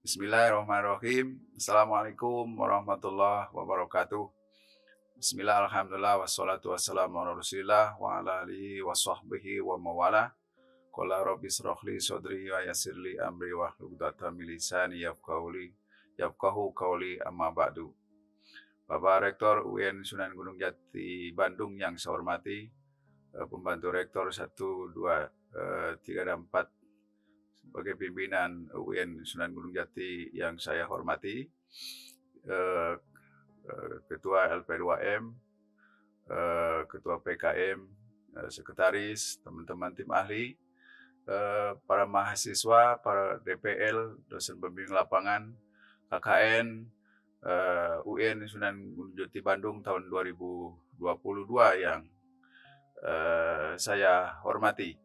Bismillahirrahmanirrahim. Assalamualaikum warahmatullahi wabarakatuh. Bismillah, alhamdulillah, wassalatu wassalamu ala rasulillah wa ala alihi wa sahbihi wa mawala. Qala rabbi srahli sodri wa yassirli amri wa hludatan min lisani yafqahu qawli amma ba'du. Bapak Rektor UIN Sunan Gunung Jati Bandung yang saya hormati, pembantu rektor 1, 2, 3, dan 4, sebagai pimpinan UIN Sunan Gunung Jati yang saya hormati, Ketua LP2M, Ketua PKM, Sekretaris, teman-teman tim ahli, para mahasiswa, para DPL, dosen pembimbing lapangan, KKN, UIN Sunan Gunung Jati Bandung tahun 2022 yang saya hormati.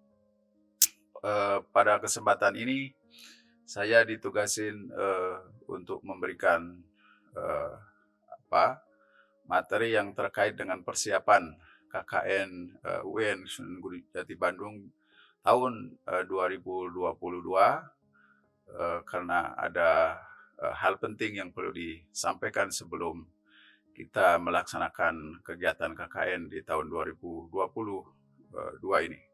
Pada kesempatan ini saya ditugasin untuk memberikan materi yang terkait dengan persiapan KKN UIN Sunan Gunung Jati Bandung tahun 2022, karena ada hal penting yang perlu disampaikan sebelum kita melaksanakan kegiatan KKN di tahun 2022 ini.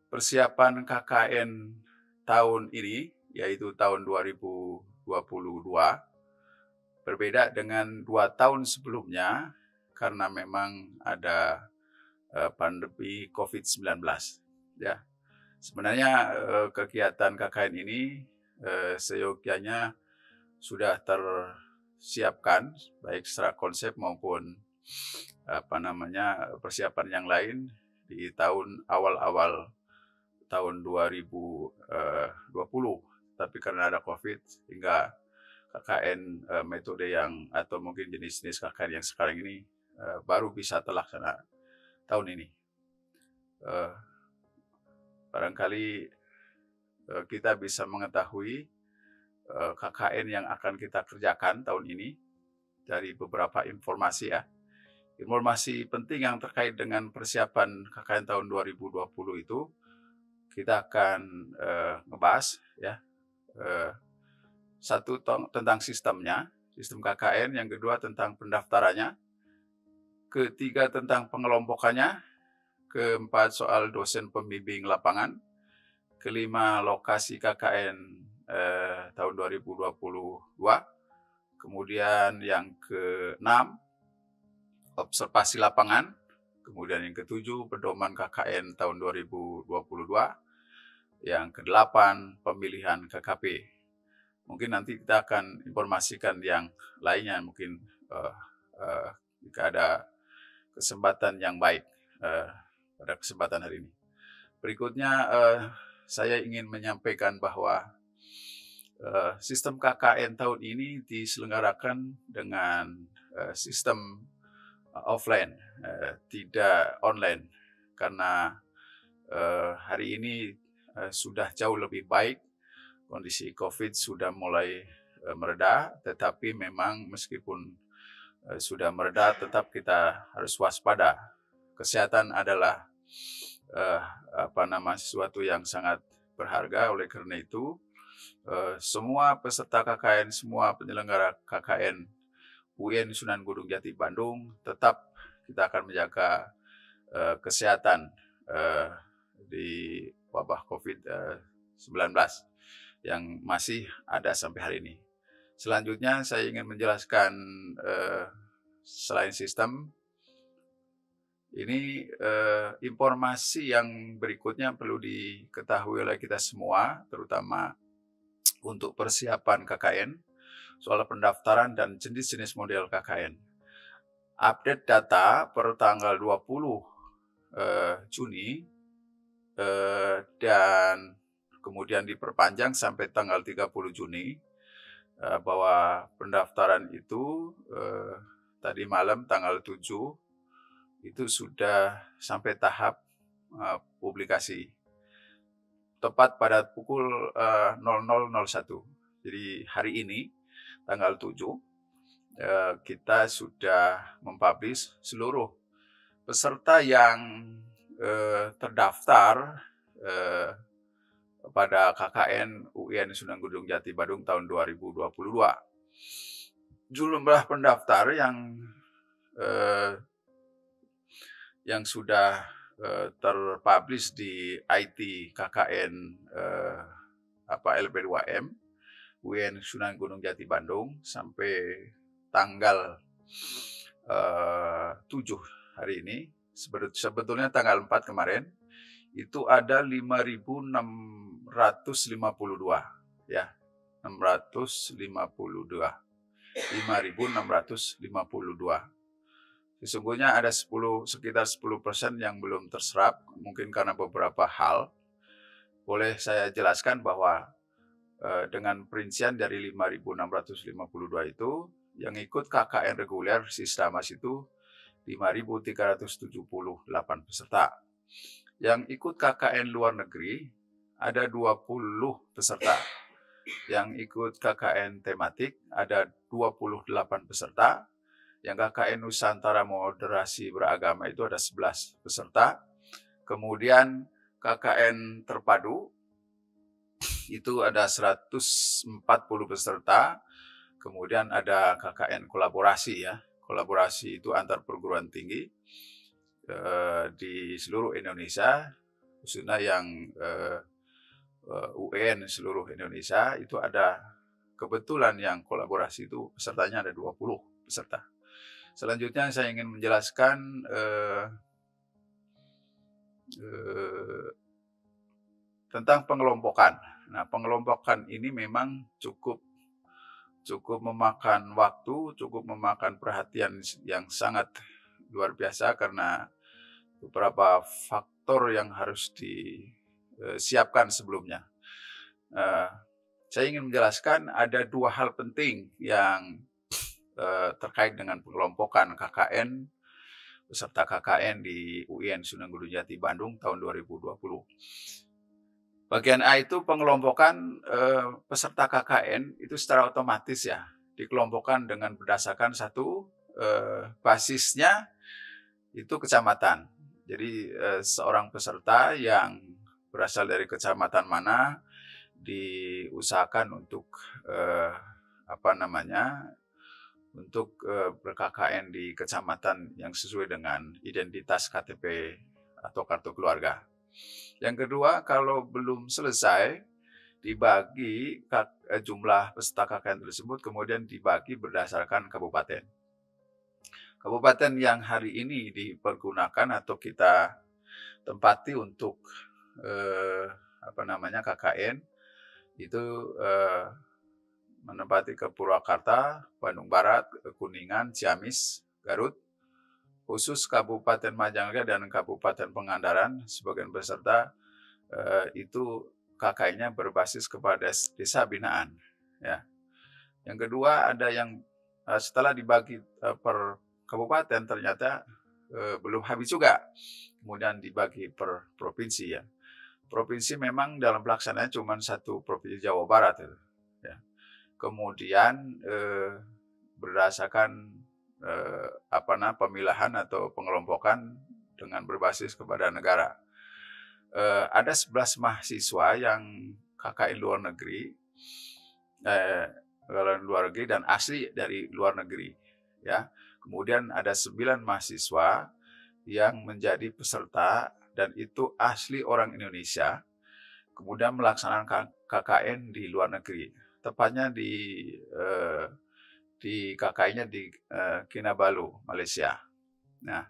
Persiapan KKN tahun ini, yaitu tahun 2022, berbeda dengan 2 tahun sebelumnya karena memang ada pandemi COVID-19. Ya, sebenarnya kegiatan KKN ini seyogyanya sudah tersiapkan baik secara konsep maupun persiapan yang lain di awal tahun 2020. Tapi karena ada COVID hingga KKN metode yang atau mungkin jenis-jenis KKN yang sekarang ini baru bisa terlaksana tahun ini. Barangkali kita bisa mengetahui KKN yang akan kita kerjakan tahun ini dari beberapa informasi ya. Informasi penting yang terkait dengan persiapan KKN tahun 2020 itu kita akan ngebahas ya. Satu tentang sistemnya, sistem KKN, yang kedua tentang pendaftarannya, ketiga tentang pengelompokannya, keempat soal dosen pembimbing lapangan, kelima lokasi KKN tahun 2022, kemudian yang keenam observasi lapangan, kemudian yang ketujuh pedoman KKN tahun 2022, yang kedelapan pemilihan KKP. Mungkin nanti kita akan informasikan yang lainnya, mungkin jika ada kesempatan yang baik pada kesempatan hari ini. Berikutnya saya ingin menyampaikan bahwa sistem KKN tahun ini diselenggarakan dengan sistem offline, tidak online, karena hari ini sudah jauh lebih baik, kondisi COVID sudah mulai mereda, tetapi memang meskipun sudah mereda, tetap kita harus waspada. Kesehatan adalah sesuatu yang sangat berharga. Oleh karena itu, semua peserta KKN, semua penyelenggara KKN UIN Sunan Gunung Jati Bandung, tetap kita akan menjaga kesehatan di wabah COVID-19 yang masih ada sampai hari ini. Selanjutnya saya ingin menjelaskan selain sistem ini, informasi yang berikutnya perlu diketahui oleh kita semua, terutama untuk persiapan KKN, soal pendaftaran dan jenis-jenis model KKN. Update data per tanggal 20 Juni dan kemudian diperpanjang sampai tanggal 30 Juni, bahwa pendaftaran itu tadi malam tanggal 7 itu sudah sampai tahap publikasi. Tepat pada pukul 00.01. Jadi hari ini tanggal 7 kita sudah mempublish seluruh peserta yang terdaftar pada KKN UIN Sunan Gunung Jati Bandung tahun 2022. Jumlah pendaftar yang sudah terpublish di IT KKN LP2M UIN Sunan Gunung Jati Bandung sampai tanggal 7 hari ini. Sebetulnya tanggal 4 kemarin itu ada 5.652 ya, 652. 5.652. Sesungguhnya ada sekitar 10% yang belum terserap, mungkin karena beberapa hal. Boleh saya jelaskan bahwa dengan perincian dari 5.652 itu, yang ikut KKN reguler Sistamas itu 5.378 peserta. Yang ikut KKN luar negeri ada 20 peserta. Yang ikut KKN tematik ada 28 peserta. Yang KKN Nusantara Moderasi Beragama itu ada 11 peserta. Kemudian KKN terpadu itu ada 140 peserta. Kemudian ada KKN kolaborasi ya. Kolaborasi itu antar perguruan tinggi di seluruh Indonesia, khususnya yang UN seluruh Indonesia itu ada kebetulan yang kolaborasi itu pesertanya ada 20 peserta. Selanjutnya saya ingin menjelaskan tentang pengelompokan. Nah, pengelompokan ini memang cukup memakan waktu, cukup memakan perhatian yang sangat luar biasa karena beberapa faktor yang harus disiapkan sebelumnya. Saya ingin menjelaskan ada 2 hal penting yang terkait dengan pengelompokan KKN, peserta KKN di UIN Sunan Gunung Jati Bandung tahun 2020. Bagian A itu pengelompokan peserta KKN itu secara otomatis ya, dikelompokkan dengan berdasarkan satu basisnya itu kecamatan. Jadi seorang peserta yang berasal dari kecamatan mana diusahakan untuk untuk ber-KKN di kecamatan yang sesuai dengan identitas KTP atau kartu keluarga. Yang kedua, kalau belum selesai dibagi jumlah peserta KKN tersebut kemudian dibagi berdasarkan kabupaten. Kabupaten yang hari ini dipergunakan atau kita tempati untuk KKN itu menempati ke Purwakarta, Bandung Barat, Kuningan, Ciamis, Garut. Khusus Kabupaten Majalengka dan Kabupaten Pangandaran, sebagian peserta itu KKN-nya berbasis kepada desa binaan. Ya. Yang kedua ada yang setelah dibagi per kabupaten ternyata belum habis juga, kemudian dibagi per provinsi ya. Provinsi memang dalam pelaksanaannya cuma satu provinsi Jawa Barat. Ya. Kemudian berdasarkan pemilahan atau pengelompokan dengan berbasis kepada negara. Ada 11 mahasiswa yang KKN luar negeri, dan asli dari luar negeri. Ya. Kemudian ada 9 mahasiswa yang menjadi peserta dan itu asli orang Indonesia, kemudian melaksanakan KKN di luar negeri. Tepatnya di KKN-nya di Kinabalu, Malaysia. Nah,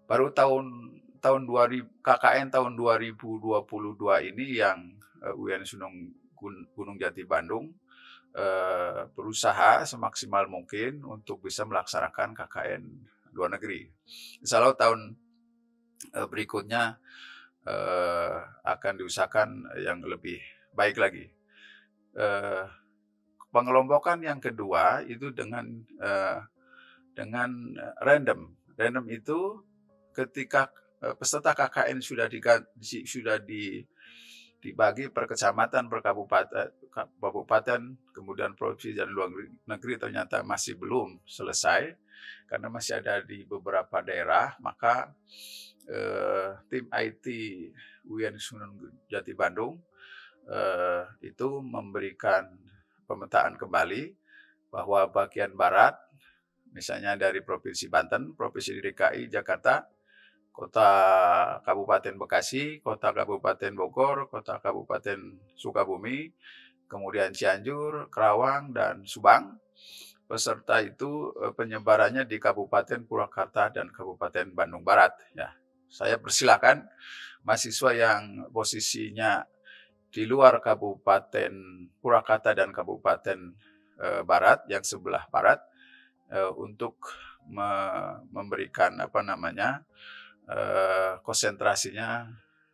baru KKN tahun 2022 ini yang UIN Sunan Gunung Jati Bandung berusaha semaksimal mungkin untuk bisa melaksanakan KKN luar negeri. Insya Allah tahun berikutnya akan diusahakan yang lebih baik lagi. Pengelompokan yang kedua itu dengan random. Random itu ketika peserta KKN sudah dibagi per kecamatan, per kabupaten, kemudian provinsi dan luar negeri ternyata masih belum selesai karena masih ada di beberapa daerah, maka tim IT UIN Sunan Jati Bandung itu memberikan pemetaan kembali bahwa bagian barat, misalnya dari Provinsi Banten, Provinsi DKI Jakarta, Kota Kabupaten Bekasi, Kota Kabupaten Bogor, Kota Kabupaten Sukabumi, kemudian Cianjur, Kerawang, dan Subang. Peserta itu penyebarannya di Kabupaten Purwakarta dan Kabupaten Bandung Barat. Ya, saya persilakan mahasiswa yang posisinya di luar Kabupaten Purwakarta dan Kabupaten Barat, yang sebelah barat, untuk memberikan konsentrasinya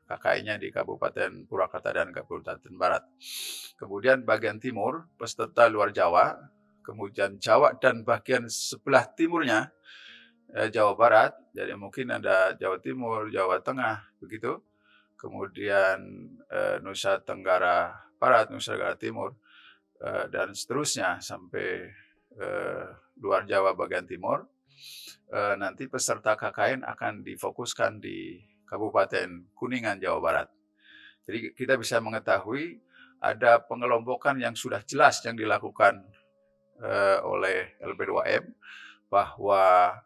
KKN-nya di Kabupaten Purwakarta dan Kabupaten Barat. Kemudian bagian timur, peserta luar Jawa, kemudian Jawa dan bagian sebelah timurnya Jawa Barat, jadi mungkin ada Jawa Timur, Jawa Tengah, begitu. Kemudian Nusa Tenggara Barat, Nusa Tenggara Timur, dan seterusnya sampai luar Jawa bagian timur. Nanti peserta KKN akan difokuskan di Kabupaten Kuningan, Jawa Barat. Jadi kita bisa mengetahui ada pengelompokan yang sudah jelas yang dilakukan oleh LP2M, bahwa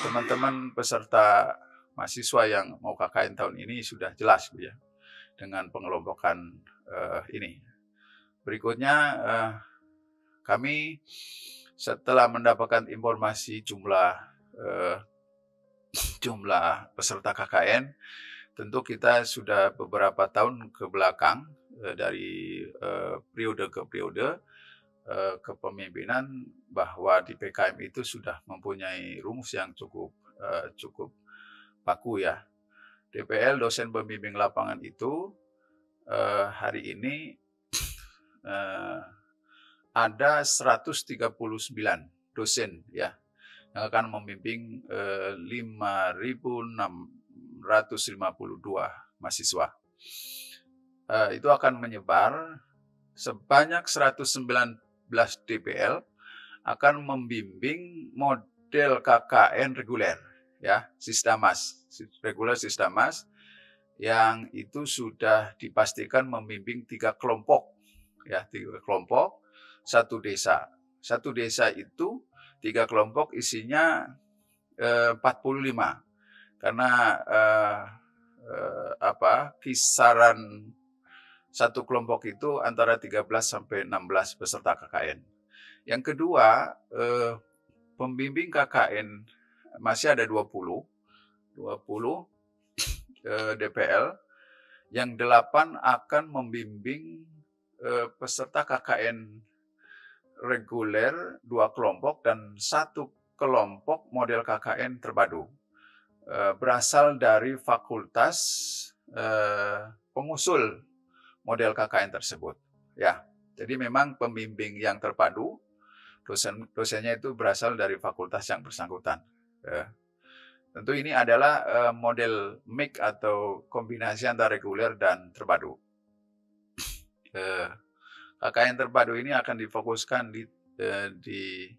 teman-teman peserta mahasiswa yang mau KKN tahun ini sudah jelas ya, dengan pengelompokan ini. Berikutnya kami setelah mendapatkan informasi jumlah peserta KKN, tentu kita sudah beberapa tahun ke belakang dari periode ke periode kepemimpinan, bahwa di PKM itu sudah mempunyai rumus yang cukup baku ya. DPL, dosen pembimbing lapangan itu hari ini ada 139 dosen ya, yang akan membimbing 5.652 mahasiswa. Itu akan menyebar sebanyak 119 DPL akan membimbing model KKN reguler ya, Sistamas, reguler Sistamas, yang itu sudah dipastikan membimbing 3 kelompok ya, 3 kelompok, 1 desa. 1 desa itu 3 kelompok isinya 45, karena kisaran 1 kelompok itu antara 13 sampai 16 peserta KKN. Yang kedua, pembimbing KKN masih ada 20 DPL, yang 8 akan membimbing peserta KKN reguler 2 kelompok dan 1 kelompok model KKN terpadu. Berasal dari fakultas pengusul model KKN tersebut. Ya, jadi memang pembimbing yang terpadu, dosennya itu berasal dari fakultas yang bersangkutan. Tentu ini adalah model mix atau kombinasi antara reguler dan terpadu. KKN terpadu ini akan difokuskan di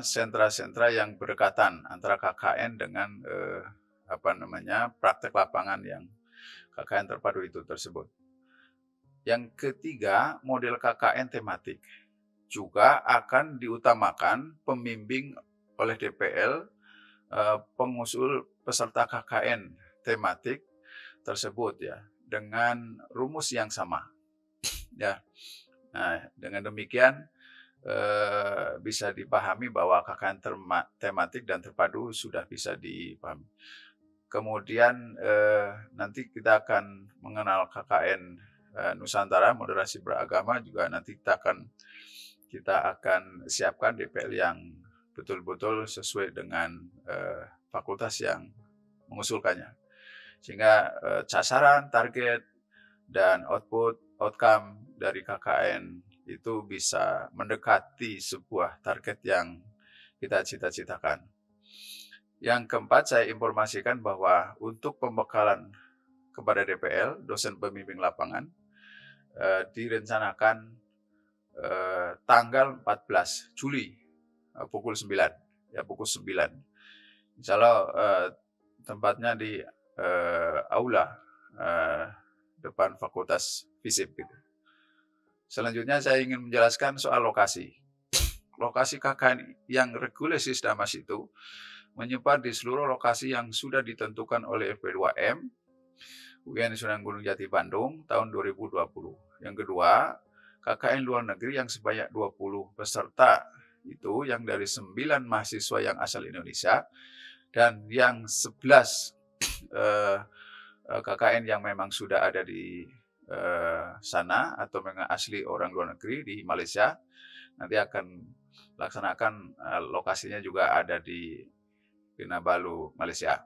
sentra-sentra yang berdekatan antara KKN dengan praktek lapangan yang KKN terpadu itu tersebut. Yang ketiga, model KKN tematik juga akan diutamakan pembimbing oleh DPL pengusul peserta KKN tematik tersebut ya, dengan rumus yang sama ya. Nah, dengan demikian bisa dipahami bahwa KKN tematik dan terpadu sudah bisa dipahami. Kemudian nanti kita akan mengenal KKN Nusantara moderasi beragama, juga nanti kita akan siapkan DPL yang betul-betul sesuai dengan fakultas yang mengusulkannya, sehingga sasaran, target, dan outcome dari KKN itu bisa mendekati sebuah target yang kita cita-citakan. Yang keempat, saya informasikan bahwa untuk pembekalan kepada DPL, dosen pembimbing lapangan, direncanakan tanggal 14 Juli pukul 9 ya, pukul 9. Insya Allah tempatnya di aula depan Fakultas FISIP gitu. Selanjutnya saya ingin menjelaskan soal lokasi. Lokasi KKN yang reguler Sisdamas itu menyebar di seluruh lokasi yang sudah ditentukan oleh FP2M UIN Sunan Gunung Jati Bandung tahun 2020. Yang kedua, KKN luar negeri yang sebanyak 20 peserta itu yang dari 9 mahasiswa yang asal Indonesia dan yang 11 KKN yang memang sudah ada di sana atau memang asli orang luar negeri di Malaysia. Nanti akan laksanakan lokasinya juga ada di Kinabalu, Malaysia.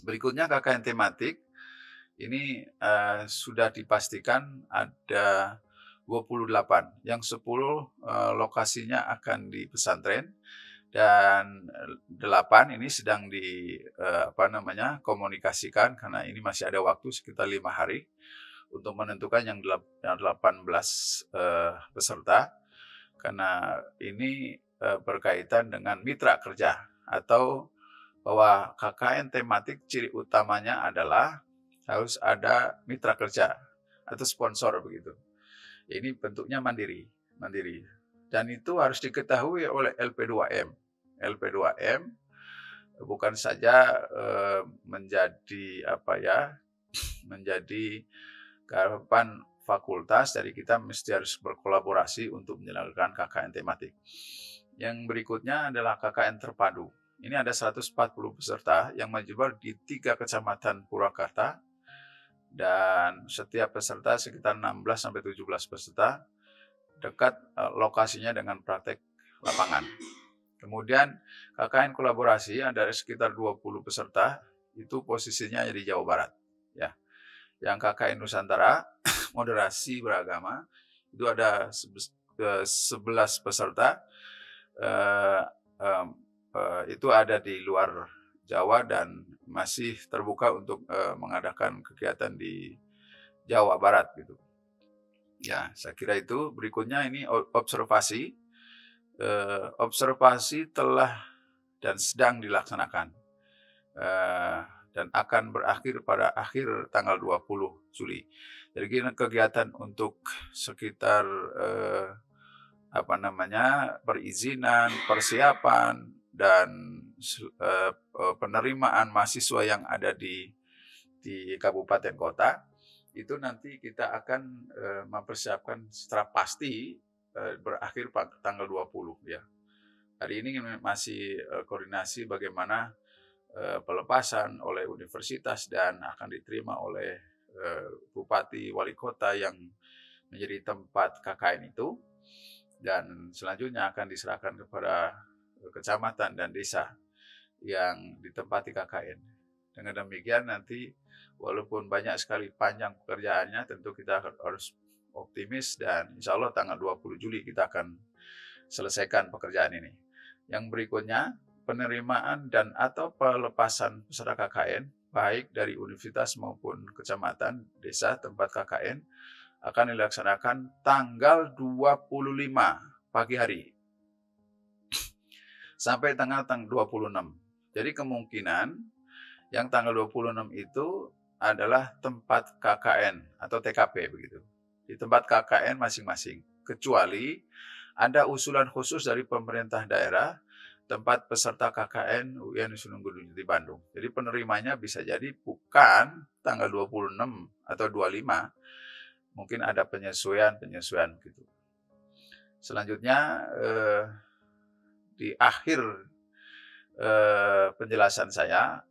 Berikutnya KKN tematik. Ini sudah dipastikan ada 28, yang 10 lokasinya akan di pesantren dan 8 ini sedang komunikasikan karena ini masih ada waktu sekitar 5 hari untuk menentukan yang 18 peserta karena ini berkaitan dengan mitra kerja atau bahwa KKN tematik ciri utamanya adalah harus ada mitra kerja atau sponsor begitu. Ini bentuknya mandiri. Dan itu harus diketahui oleh LP2M. LP2M bukan saja menjadi keharupan fakultas, dari kita mesti harus berkolaborasi untuk menyelenggarakan KKN tematik. Yang berikutnya adalah KKN terpadu. Ini ada 140 peserta yang menyebar di 3 kecamatan Purwakarta dan setiap peserta sekitar 16-17 peserta dekat lokasinya dengan praktek lapangan. Kemudian KKN kolaborasi ada sekitar 20 peserta, itu posisinya di Jawa Barat. Ya. Yang KKN Nusantara, moderasi beragama, itu ada 11 peserta, itu ada di luar Jawa dan masih terbuka untuk mengadakan kegiatan di Jawa Barat gitu. Ya, saya kira itu. Berikutnya ini observasi. Observasi telah dan sedang dilaksanakan dan akan berakhir pada akhir tanggal 20 Juli. Jadi kegiatan untuk sekitar perizinan, persiapan dan penerimaan mahasiswa yang ada di kabupaten kota itu nanti kita akan mempersiapkan secara pasti berakhir tanggal 20 ya. Hari ini masih koordinasi bagaimana pelepasan oleh universitas dan akan diterima oleh bupati wali kota yang menjadi tempat KKN itu, dan selanjutnya akan diserahkan kepada kecamatan dan desa yang ditempati KKN. Dengan demikian nanti walaupun banyak sekali panjang pekerjaannya, tentu kita harus optimis dan insya Allah tanggal 20 Juli kita akan selesaikan pekerjaan ini. Yang berikutnya, penerimaan dan atau pelepasan peserta KKN baik dari universitas maupun kecamatan, desa tempat KKN akan dilaksanakan tanggal 25 pagi hari sampai tanggal 26. Jadi kemungkinan yang tanggal 26 itu adalah tempat KKN atau TKP begitu. Di tempat KKN masing-masing. Kecuali ada usulan khusus dari pemerintah daerah tempat peserta KKN UIN Sunan Gunung Jati Bandung. Jadi penerimanya bisa jadi bukan tanggal 26 atau 25. Mungkin ada penyesuaian gitu. Selanjutnya di akhir penjelasan saya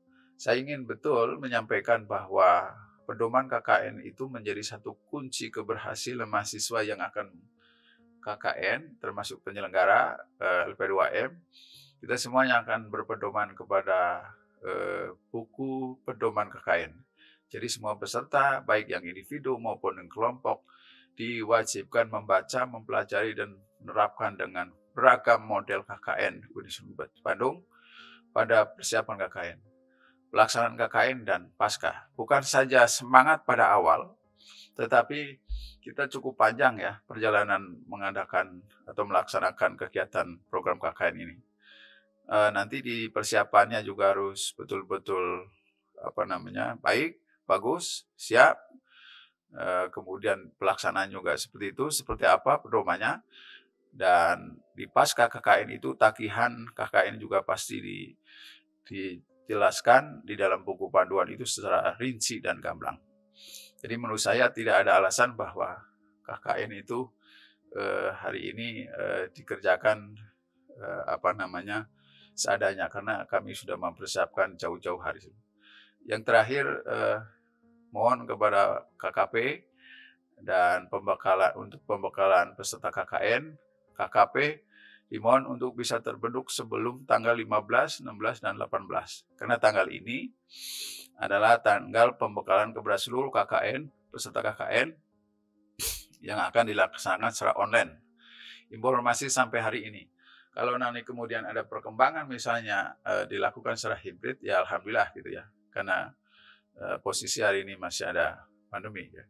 ingin betul menyampaikan bahwa pedoman KKN itu menjadi satu kunci keberhasilan mahasiswa yang akan KKN, termasuk penyelenggara LP2M. Kita semuanya akan berpedoman kepada buku pedoman KKN. Jadi semua peserta, baik yang individu maupun yang kelompok, diwajibkan membaca, mempelajari, dan menerapkan dengan beragam model KKN UIN Sunan Bandung pada persiapan KKN, pelaksanaan KKN, dan pasca. Bukan saja semangat pada awal, tetapi kita cukup panjang ya perjalanan mengadakan atau melaksanakan kegiatan program KKN ini. Nanti di persiapannya juga harus betul-betul baik, bagus, siap, kemudian pelaksanaan juga seperti itu, seperti apa pedomannya. Dan di pasca KKN itu tagihan KKN juga pasti dijelaskan di dalam buku panduan itu secara rinci dan gamblang. Jadi menurut saya tidak ada alasan bahwa KKN itu hari ini dikerjakan seadanya, karena kami sudah mempersiapkan jauh-jauh hari. Yang terakhir, mohon kepada KKP dan untuk pembekalan peserta KKP dimohon untuk bisa terbentuk sebelum tanggal 15, 16, dan 18. Karena tanggal ini adalah tanggal pembekalan kepada seluruh peserta KKN yang akan dilaksanakan secara online. Informasi sampai hari ini. Kalau nanti kemudian ada perkembangan misalnya dilakukan secara hibrid, ya alhamdulillah gitu ya. Karena posisi hari ini masih ada pandemi ya.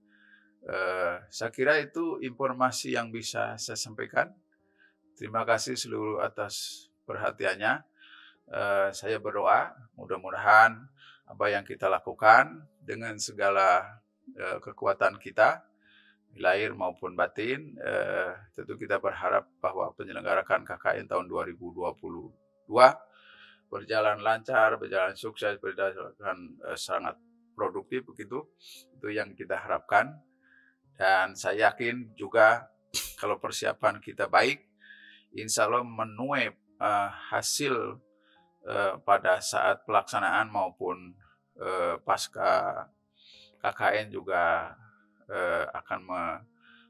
Saya kira itu informasi yang bisa saya sampaikan. Terima kasih seluruh atas perhatiannya. Saya berdoa mudah-mudahan apa yang kita lakukan dengan segala kekuatan kita, lahir maupun batin, tentu kita berharap bahwa penyelenggaraan KKN tahun 2022 berjalan lancar, berjalan sukses, berjalan sangat produktif begitu. Itu yang kita harapkan. Dan saya yakin juga kalau persiapan kita baik, insya Allah menuai hasil pada saat pelaksanaan maupun pasca KKN juga akan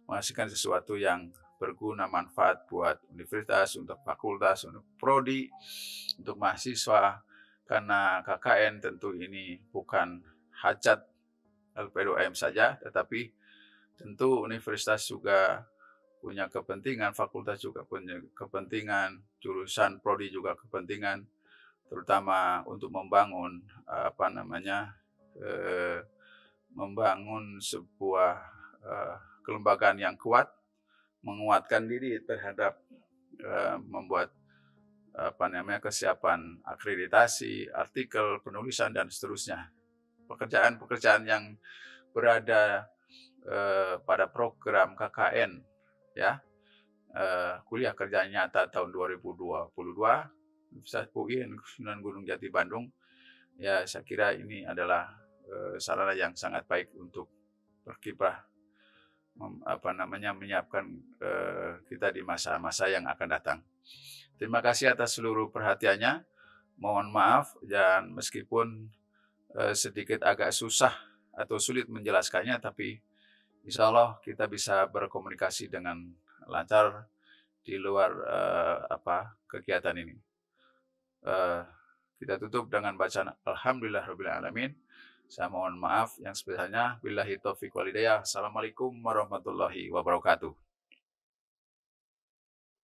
menghasilkan sesuatu yang berguna, manfaat buat universitas, untuk fakultas, untuk prodi, untuk mahasiswa. Karena KKN tentu ini bukan hajat LP2M saja, tetapi tentu universitas juga punya kepentingan, fakultas juga punya kepentingan, jurusan prodi juga kepentingan, terutama untuk membangun membangun sebuah kelembagaan yang kuat, menguatkan diri terhadap membuat kesiapan akreditasi, artikel, penulisan, dan seterusnya. Pekerjaan-pekerjaan yang berada pada program KKN ya, kuliah kerja nyata tahun 2022 Universitas UIN Sunan Gunung Jati Bandung, ya saya kira ini adalah sarana yang sangat baik untuk berkiprah menyiapkan kita di masa-masa yang akan datang. Terima kasih atas seluruh perhatiannya. Mohon maaf dan meskipun sedikit agak susah atau sulit menjelaskannya, tapi insya Allah kita bisa berkomunikasi dengan lancar di luar kegiatan ini. Kita tutup dengan bacaan Alhamdulillahirabbil alamin. Saya mohon maaf yang sebesarnya. Billahi taufiq wal hidayah. Assalamualaikum warahmatullahi wabarakatuh.